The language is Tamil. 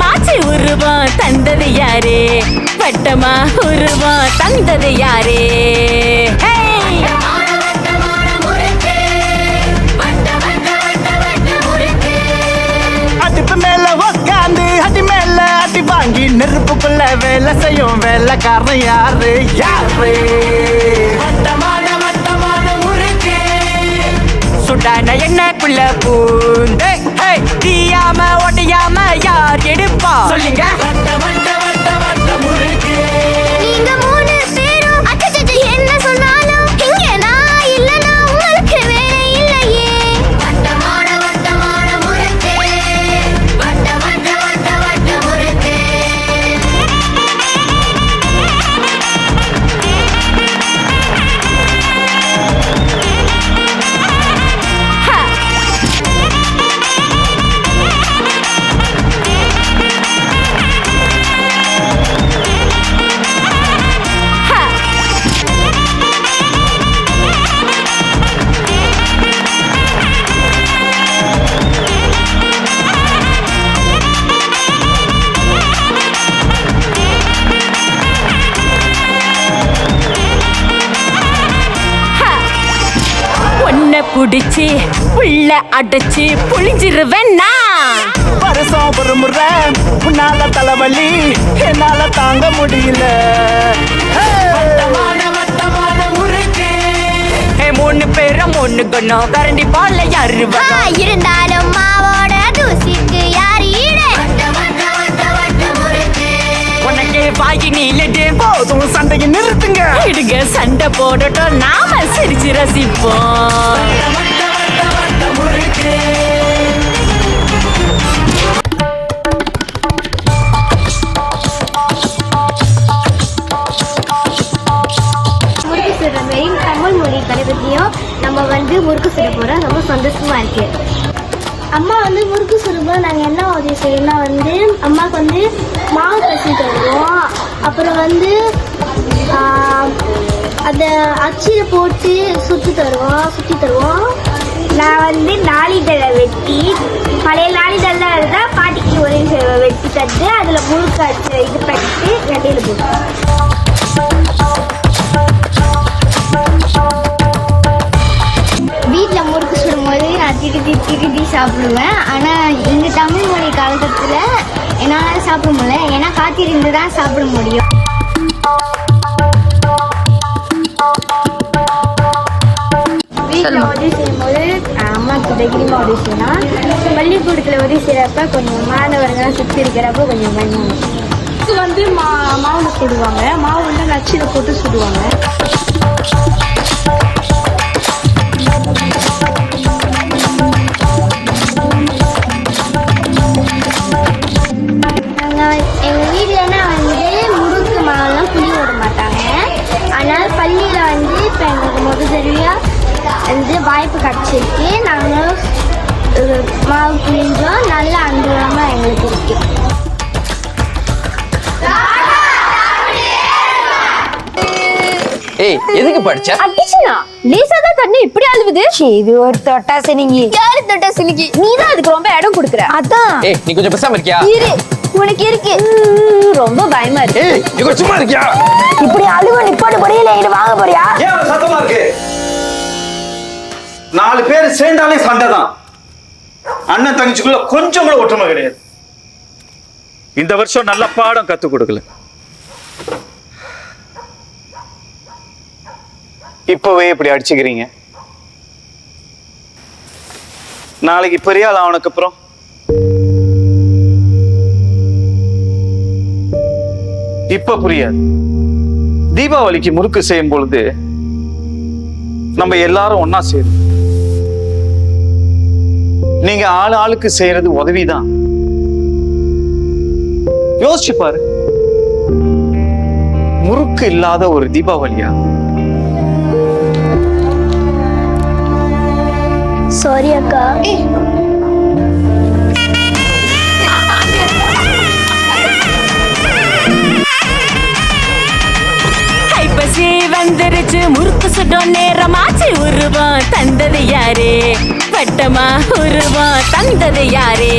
நேரமாச்சு உருவம் தந்தது யாரே வட்டமா உருவம் தந்தது யாரே அடுப்பு மேல உக்காந்து அடி மேல அடி வாங்கி நெருப்புக்குள்ள வேலை செய்யும் வேலைக்காரன் யாரு யாரு சுடான எண்ணக்குள்ள பூந்து தீயாம ஒடையாம யார் எடுப்பா சொல்லுங்க நீங்க 3 பேரும் அச்சச்ச என்ன சொன்னாலும் இங்க நான் இல்லனா உங்களுக்கு வேலை இல்லையே வட்டமான முறுக்கு வட்ட முறுக்கு புடிச்சு உள்ள அடைச்சு புளிஞ்சிருவேன்னா வருஷம் ஒரு முறை உன்னால தலைவலி என்னால தாங்க முடியல 3 பேரும் 3 குணம் கரண்டி பால்ல யாரு இருந்தாலும் மாவோட தூசிக்கு யார் ஈடு உனக்கே வாங்கி நீலட்டு போதும் சண்டையை நிறுத்துங்க இடுங்க சண்டை போடட்டும் நாம சிரிச்சு ரசிப்போம் முறுக்கு சுடுற மாதிரி தமிழ் மொழி கலைப்பத்தியும் நம்ம முறுக்கு சுட போகிறோம் ரொம்ப சந்தோஷமா இருக்கு அம்மா முறுக்கு சுடும்போது நாங்கள் என்ன உதவி செய்யணும்னா அம்மாவுக்கு மாவு பசி தருவோம் அப்புறம் அதை அச்சியில் போட்டு சுற்றி தருவோம் நான் நாளிதழை வெட்டி பழைய நாளிதழெலாம் இருந்தால் பாட்டிக்கு உதவி வெட்டி தட்டு அதில் முறுக்கு அச்சு இது பண்ணிட்டு எண்ணெயில் போட்டுருவோம் வீட்டில் முறுக்கு சுடும்போது நான் திருடி சாப்பிடுவேன் ஆனால் இந்த தமிழ் மொழி காலகட்டத்தில் என்னால் சாப்பிட முடியல ஏன்னா காத்திருந்து தான் சாப்பிட முடியும் வீட்டில் உதவி செய்யும்போது அம்மாவுக்கு தைரியமாக உதவி செய்யலாம் பள்ளிக்கூடத்தில் உதவி செய்கிறப்ப கொஞ்சம் மாணவர்கள் சுற்றி இருக்கிறப்ப கொஞ்சம் பயணம் மாவு சுடுவாங்க மாவு நச்சுயில் போட்டு சுடுவாங்க எங்கள் வீட்டிலனா முறுக்கு மாவுலாம் புளி விட மாட்டாங்க அதனால் பள்ளியில் இப்போ எங்களுக்கு முதல் தடவையாக வாய்ப்பு கிடச்சிருக்கு நாங்கள் மாவு புளிஞ்சோம் நல்லா அனுபவமாக எங்களுக்கு இருக்கு ஏய் எதுக்கு படிச்ச அடிச்சனா லேசா தான் தண்ணி இப்படி அழுவுது இது ஒரு தொட்டா சினிங்கி யாரு தொட்டா சினிங்கி நீ தான் அதுக்கு ரொம்ப இடம் கொடுக்குற அதான் ஏய் நீ கொஞ்சம் பேசாம இருக்கியா இரு உனக்கு இருக்கு ரொம்ப பயமா இருக்கு ஏய் நீ கொஞ்சம் சும்மா இருக்கியா இப்படி அழுவ நிப்பாடு போறியா இல்ல வாங்க போறியா ஏன் சத்தமா இருக்கு 4 பேர் சேர்ந்தாலே சண்டை தான் அண்ணன் தங்கச்சிக்குள்ள கொஞ்சம் கூட ஒற்றுமை கிடையாது இந்த வருஷம் நல்ல பாடம் கத்து கொடுக்கல இப்பவே இப்படி அடிச்சுக்கிறீங்க நாளைக்கு பெரிய ஆள் அவனுக்கு அப்புறம் இப்ப புரியாது தீபாவளிக்கு முறுக்கு செய்யும் பொழுது நம்ம எல்லாரும் ஒன்னா சேரும் நீங்க ஆளுக்கு செய்யறது உதவிதான் யோசிச்சு பாரு முறுக்கு இல்லாத ஒரு தீபாவளியா சாரி அக்கா ஐப்பசி வந்துருச்சு முறுக்கு சுடும் நேரமாச்சு உருவம் தந்தது யாரே வட்டமா உருவம் தந்தது யாரே